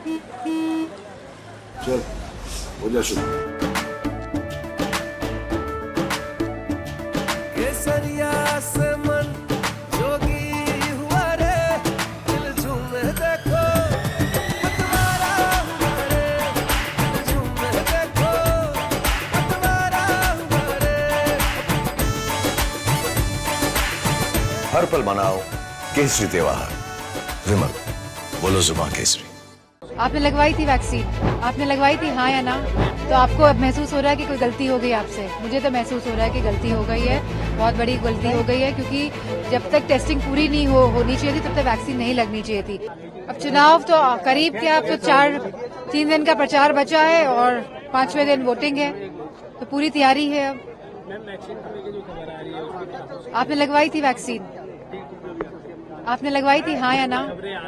चल हो जा शुरू। केसरिया से मन जोगी हुआ रे, दिल झूमे देखो पतवारा हुआ रे, दिल झूमे देखो पतवारा हुआ रे। हर पल मनाओ केसरी त्योहार। विमल, बोलो जुबान केसरी। आपने लगवाई थी वैक्सीन, आपने लगवाई थी हाँ या ना? तो आपको अब महसूस हो रहा है कि कोई गलती हो गई आपसे? मुझे तो महसूस हो रहा है कि गलती हो गई है, बहुत बड़ी गलती हो गई है, क्योंकि जब तक टेस्टिंग पूरी नहीं होनी चाहिए थी तब तक वैक्सीन नहीं लगनी चाहिए थी। अब चुनाव तो करीब क्या, अब तो 3 दिन का प्रचार बचा है और 5वें दिन वोटिंग है, तो पूरी तैयारी है। अब आपने लगवाई थी वैक्सीन, आपने लगवाई थी हाँ या ना?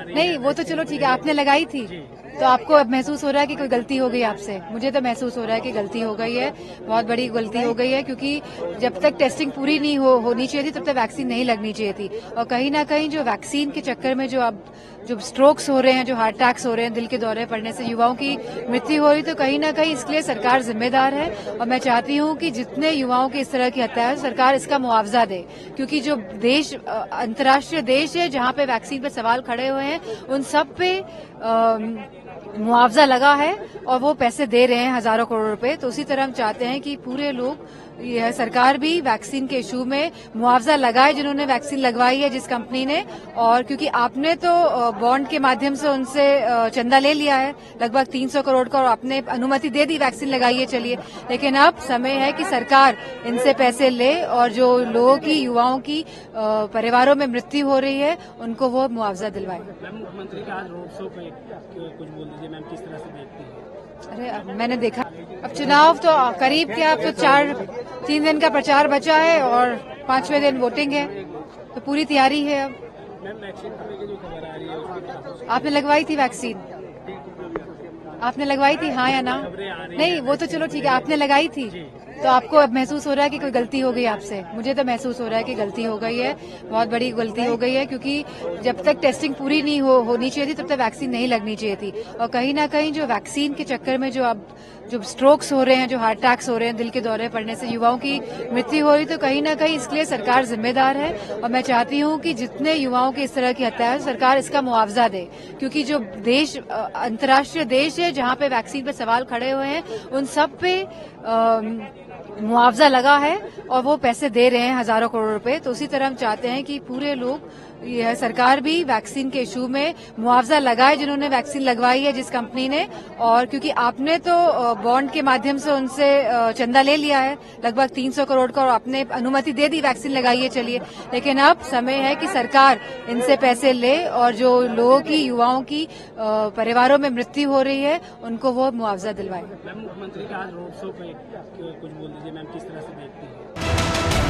नहीं, वो तो चलो ठीक है, आपने लगाई थी, तो आपको अब महसूस हो रहा है कि कोई गलती हो गई आपसे? मुझे तो महसूस हो रहा है कि गलती हो गई है, बहुत बड़ी गलती हो गई है, क्योंकि जब तक टेस्टिंग पूरी नहीं होनी चाहिए थी तब तक वैक्सीन नहीं लगनी चाहिए थी। और कहीं ना कहीं जो वैक्सीन के चक्कर में जो स्ट्रोक्स हो रहे हैं, जो हार्ट अटैक्स हो रहे हैं, दिल के दौरे पड़ने से युवाओं की मृत्यु हो रही, तो कहीं ना कहीं इसके लिए सरकार जिम्मेदार है। और मैं चाहती हूं कि जितने युवाओं की इस तरह की हत्या है, सरकार इसका मुआवजा दे, क्योंकि जो देश अंतर्राष्ट्रीय देश है जहां पे वैक्सीन पे सवाल खड़े हुए हैं, उन सब पे मुआवजा लगा है और वो पैसे दे रहे हैं, हजारों करोड़ रुपए। तो उसी तरह हम चाहते हैं कि पूरे लोग, यह सरकार भी वैक्सीन के इशू में मुआवजा लगाए जिन्होंने वैक्सीन लगवाई है, जिस कंपनी ने। और क्योंकि आपने तो बॉन्ड के माध्यम से उनसे चंदा ले लिया है लगभग 300 करोड़ का, और आपने अनुमति दे दी वैक्सीन लगाइए चलिए, लेकिन अब समय है कि सरकार इनसे पैसे ले और जो लोगों की, युवाओं की परिवारों में मृत्यु हो रही है, उनको वो मुआवजा दिलवाए। मुख्यमंत्री का आज रोड शो पे कुछ बोल दीजिए मैम, किस तरह से देखती हैं? अरे मैंने देखा, अब चुनाव तो करीब क्या, अब तो 3 दिन का प्रचार बचा है और 5वें दिन वोटिंग है, तो पूरी तैयारी है। अब मैम वैक्सीन को लेकर जो खबर आ रही है उसके आपने लगवाई थी वैक्सीन, आपने लगवाई थी हाँ या ना? नहीं, वो तो चलो ठीक है, आपने लगाई थी, तो आपको अब महसूस हो रहा है कि कोई गलती हो गई आपसे? मुझे तो महसूस हो रहा है कि गलती हो गई है, बहुत बड़ी गलती हो गई है, क्योंकि जब तक टेस्टिंग पूरी नहीं होनी चाहिए थी तब तक वैक्सीन नहीं लगनी चाहिए थी। और कहीं ना कहीं जो वैक्सीन के चक्कर में जो स्ट्रोक्स हो रहे हैं, जो हार्ट अटैक्स हो रहे हैं, दिल के दौरे पड़ने से युवाओं की मृत्यु हो रही, तो कहीं ना कहीं इसके लिए सरकार जिम्मेदार है। और मैं चाहती हूं कि जितने युवाओं की इस तरह की हत्या है, सरकार इसका मुआवजा दे, क्योंकि जो देश अंतर्राष्ट्रीय देश है जहां पे वैक्सीन पे सवाल खड़े हुए हैं, उन सब पे मुआवजा लगा है और वो पैसे दे रहे हैं, हजारों करोड़ रुपए। तो उसी तरह हम चाहते हैं कि पूरे लोग, यह सरकार भी वैक्सीन के इशू में मुआवजा लगाए जिन्होंने वैक्सीन लगवाई है, जिस कंपनी ने। और क्योंकि आपने तो बॉन्ड के माध्यम से उनसे चंदा ले लिया है लगभग 300 करोड़ का, और आपने अनुमति दे दी वैक्सीन लगाइए चलिए, लेकिन अब समय है कि सरकार इनसे पैसे ले और जो लोगों की, युवाओं की परिवारों में मृत्यु हो रही है, उनको वो मुआवजा दिलवाए। मैम मुख्यमंत्री का आज रोड शो पे कुछ बोल दीजिए मैम, किस तरह से देखती हैं?